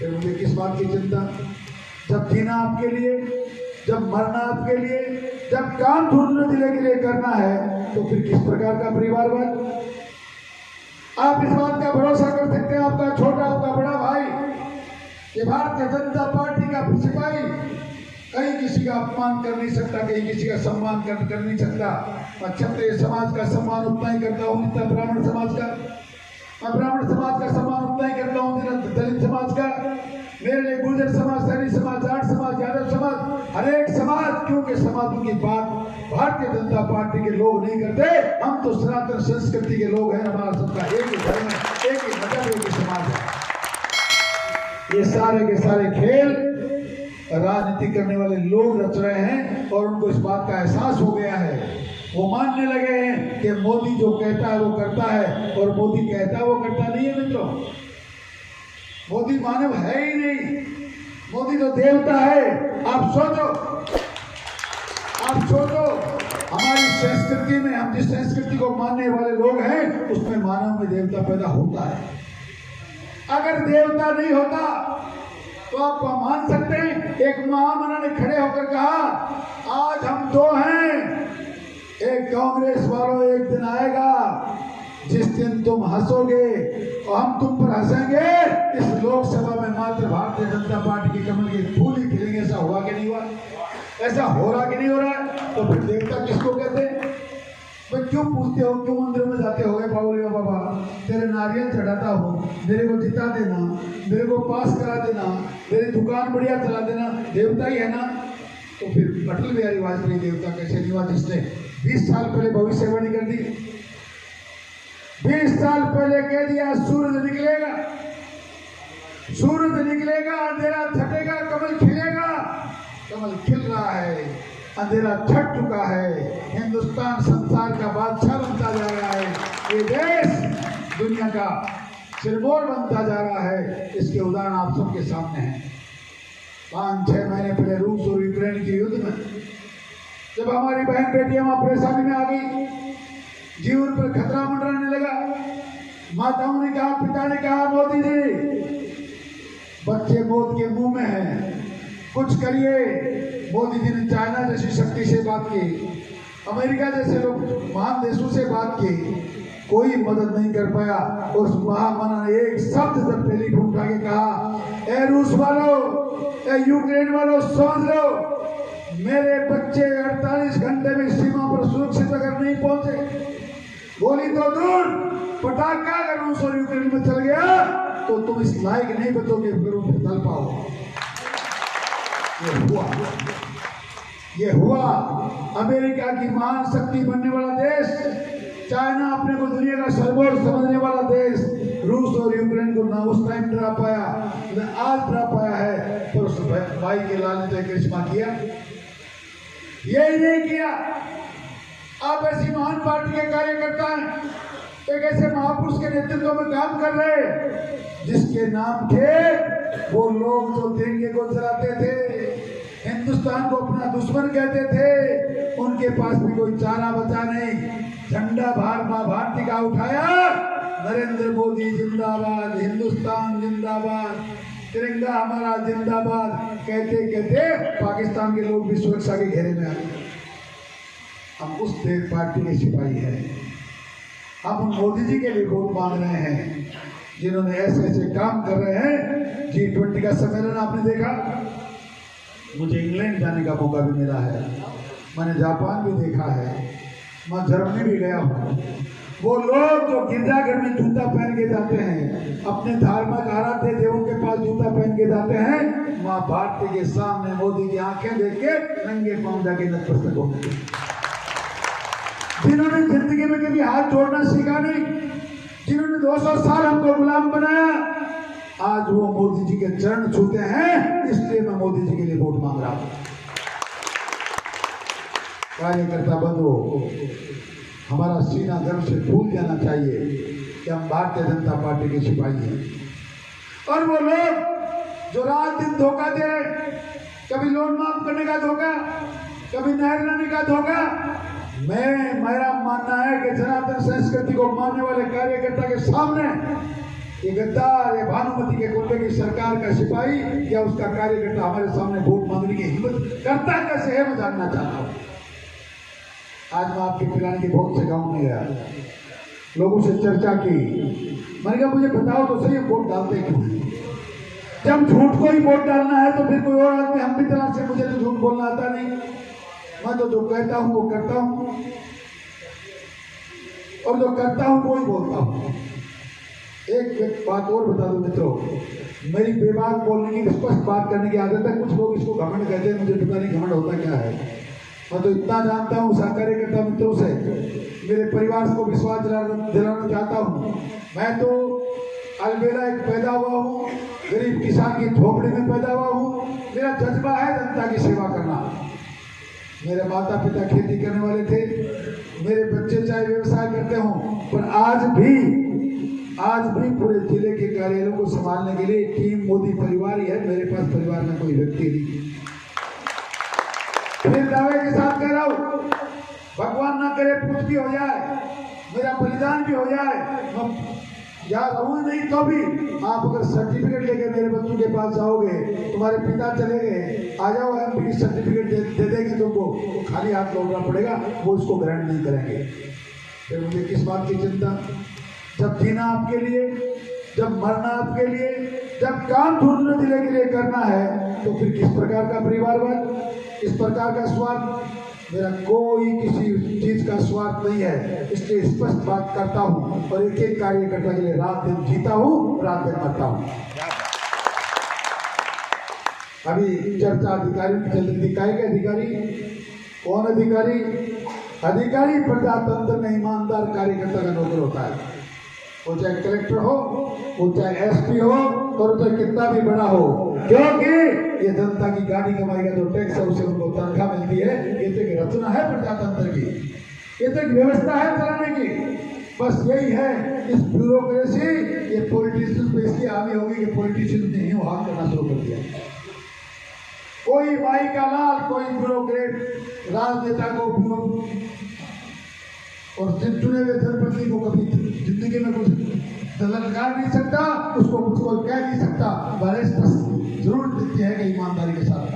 फिर मुझे किस बात की चिंता? जब जीना आपके लिए, जब मरना आपके लिए, जब काम ढूंढने दिले के लिए करना है, तो फिर किस प्रकार का परिवार बन? आप इस बात का भरोसा कर सकते हैं, आपका छोटा आपका बड़ा भाई, कि भारतीय जनता पार्टी का सिपाही कहीं किसी का अपमान कर नहीं सकता, कहीं किसी का सम्मान कर नहीं सकता। मैं क्षत्रिय समाज का सम्मान उतना ही करता हूँ जितना ब्राह्मण समाज का, मैं ब्राह्मण समाज का सम्मान उतना ही करता हूँ जितना दलित समाज का। मेरे लिए गुर्जर समाज, सैनी समाज, जाट समाज, यादव समाज, हर एक समाज, क्योंकि समाजों की बात भारतीय जनता पार्टी के लोग नहीं करते। हम तो सनातन संस्कृति के लोग हैं, हमारा सबका एक ही धर्म है, एक ही मजहब, एक ही समाज है। ये सारे के सारे खेल राजनीति करने वाले लोग रच रहे हैं और उनको इस बात का एहसास हो गया है। वो मानने लगे हैं कि मोदी जो कहता है वो करता है, और मोदी कहता है वो करता नहीं है। मित्रों, मोदी मानव है ही नहीं, मोदी तो देवता है। आप सोचो, हमारी संस्कृति में, हम जिस संस्कृति को मानने वाले लोग हैं, उसमें मानव में देवता पैदा होता है। अगर देवता नहीं होता तो आप मान सकते हैं, एक महामना ने खड़े होकर कहा, आज हम दो हैं, एक कांग्रेस वालों एक दिन आएगा जिस दिन तुम हंसोगे और हम तुम पर हंसेंगे। इस लोकसभा में मात्र भारतीय जनता पार्टी की कमल के फूल ही खिलेंगे। ऐसा हुआ कि नहीं हुआ? ऐसा हो रहा कि नहीं हो रहा है? तो फिर देवता किसको कहते हैं? भाई क्यों पूछते हो, क्यों मंदिर में जाते हो? बाबूलिया बाबा, तेरे नारियल चढ़ाता हूँ, मेरे को जिता देना, मेरे को पास करा देना, मेरी दुकान बढ़िया चला देना, देवता ही है ना। तो फिर अटल बिहारी वाजपेयी देवता कैसे नहीं हुआ, जिसने 20 साल पहले भविष्यवाणी कर दी? 20 साल पहले कह दिया सूरज निकलेगा, सूरज निकलेगा, अंधेरा छटेगा, कमल खिलेगा। कमल खिल रहा है, अंधेरा छट चुका है, हिंदुस्तान संसार का बादशाह बनता जा रहा है, ये देश दुनिया का सिरमौर बनता जा रहा है। इसके उदाहरण आप सबके सामने हैं। 5-6 महीने पहले रूस और यूक्रेन के युद्ध में जब हमारी बहन बेटियां वहां परेशानी में आ गई, जीवन पर खतरा मंडराने लगा, माताओं ने कहा, पिता ने कहा, मोदी जी बच्चे मौत के मुंह में हैं, कुछ करिए। मोदी जी ने चाइना जैसी शक्ति से बात की, अमेरिका जैसे लोग महान देशों से बात की, कोई मदद नहीं कर पाया। और उस महामना ने एक शब्द जब टेलीफोन उठा के कहा, ए रूस वालों, ए यूक्रेन वालों, समझ लो, मेरे बच्चे 48 घंटे में सीमा पर सुरक्षित अगर नहीं पहुंचे, गोली तो दूर, पटाखा अगर रूस और यूक्रेन में चल गया तो तुम इस लायक नहीं बचोगे फिर चल पाओ। ये हुआ। अमेरिका की महान शक्ति बनने वाला देश, चाइना अपने को दुनिया का सर्वोच्च समझने वाला देश, रूस और यूक्रेन को ना उस टाइम डरा पाया, ना आज डरा पाया है। पर उस भाई के लाल ने करिश्मा किया, यही नहीं किया। आप ऐसी महान पार्टी के कार्यकर्ता हैं, एक ऐसे महापुरुष के नेतृत्व में काम कर रहे हैं जिसके नाम थे वो लोग जो तिरंगे को जलाते थे, हिंदुस्तान को अपना दुश्मन कहते थे, उनके पास भी कोई चारा बचा नहीं। झंडा भारती का उठाया, नरेंद्र मोदी जिंदाबाद, हिंदुस्तान जिंदाबाद, तिरंगा हमारा जिंदाबाद कहते कहते पाकिस्तान के लोग भी सुरक्षा के घेरे में आ गए। हम उस देश पार्टी के सिपाही हैं। हम मोदी जी के लिए वोट मांग रहे हैं जिन्होंने ऐसे ऐसे काम कर रहे हैं। G20 का सम्मेलन आपने देखा, मुझे इंग्लैंड जाने का मौका भी मिला है, मैंने जापान भी देखा है, मैं जर्मनी भी गया हूँ। वो लोग जो गिरजाघर में जूता पहन के जाते हैं, अपने धार्मिक आराध्य देवों के पास जूता पहन के जाते हैं, माँ भारती के सामने मोदी की आंखें देख के नंगे पांव जाके नतमस्तक होते हैं। जिन्होंने जिंदगी में कभी हाथ जोड़ना सीखा नहीं, जिन्होंने 200 साल हमको गुलाम बनाया, आज वो मोदी जी के चरण छूते हैं। इसलिए मैं मोदी जी के लिए वोट मांग रहा हूं। कार्यकर्ता बंधु, हमारा सीना गर्व से फूल जाना चाहिए कि हम भारतीय जनता पार्टी के सिपाही हैं। और वो लोग जो रात दिन धोखा दे रहे, कभी लोन माफ करने का धोखा, कभी नहर लाने का धोखा, मेरा मानना है कि सनातन संस्कृति को मानने वाले कार्यकर्ता के सामने ये गद्दार या भानुमति के कुत्ते की सरकार का सिपाही या उसका कार्यकर्ता हमारे सामने वोट मांगने की हिम्मत करता कैसे है, मैं जानना चाहता हूँ। आज मैं आपके पिलाने के बहुत से गांव में गया, लोगों से चर्चा की, मैंने कहा मुझे बताओ तो सही वोट डालते क्यों? जब झूठ को ही वोट डालना है तो फिर कोई और आदमी हम भी तरह से, मुझे तो झूठ बोलना आता नहीं, मैं तो जो कहता हूं वो करता हूं और जो करता हूं वो ही बोलता हूं। एक बात और बता दूं मित्रों, मेरी बेबाक बोलने की, स्पष्ट बात करने की आदत है। कुछ लोग इसको घमंड कहते हैं, मुझे पता नहीं घमंड होता क्या है। मैं तो इतना जानता हूँ कार्यकर्ता मित्रों से, मेरे परिवार को विश्वास दिलाना चाहता हूँ। मैं तो अलबेला एक पैदा हुआ हूँ, गरीब किसान की झोपड़ी में पैदा हुआ हूँ। मेरा जज्बा है जनता की सेवा करना। मेरे माता पिता खेती करने वाले थे, मेरे बच्चे चाहे व्यवसाय करते हों, पर आज भी पूरे जिले के कार्यालयों को संभालने के लिए टीम मोदी परिवार ही है। मेरे पास परिवार में कोई व्यक्ति नहीं। फिर दावे के साथ कह रहा हूं, भगवान ना करे कुछ भी हो जाए, मेरा बलिदान भी हो जाए, मैं याद रहूं नहीं तो भी आप अगर सर्टिफिकेट लेके मेरे बच्चों के पास जाओगे, तुम्हारे पिता चले गए, आ जाओ एमपी की सर्टिफिकेट दे देंगे तुमको, तो खाली हाथ लौटना पड़ेगा, वो उसको ग्रहण नहीं करेंगे। फिर मुझे किस बात की चिंता? जब जीना आपके लिए, जब मरना आपके लिए, जब काम ढूंढने जिले के लिए करना है, तो फिर किस प्रकार का परिवारवाद, इस प्रकार का स्वार्थ? मेरा कोई किसी चीज का स्वार्थ नहीं है, इसलिए स्पष्ट बात करता हूं और एक एक कार्यकर्ता के लिए रात दिन जीता हूं, रात दिन मरता हूं। अभी चर्चा अधिकारियों की चल रही थी। काय के अधिकारी? कौन अधिकारी? अधिकारी प्रजातंत्र में ईमानदार कार्यकर्ता का नौकर होता है, वो चाहे कलेक्टर हो, वो चाहे एसपी हो, और चाहे कितना भी बड़ा हो, क्योंकि ये जनता की गाड़ी कमाई का जो टैक्स है उसे उनको तनख्वाह मिलती है। ये तो एक रचना है प्रजातंत्र की, ये तो एक व्यवस्था है चलाने की। बस यही है इस ब्यूरोक्रेसी, ये पॉलिटिशियन पे इसलिए हावी होगी कि पॉलिटिशियन ने ही हाथ करना शुरू कर दिया। कोई माई का लाल, कोई ब्यूरोक्रेट राजनेता को और चुने हुए जनप्रतिनिधि को कभी जिंदगी में कुछ ललकार नहीं सकता, उसको कुछ कोई कह नहीं सकता। बस जरूरत देती है कि ईमानदारी के साथ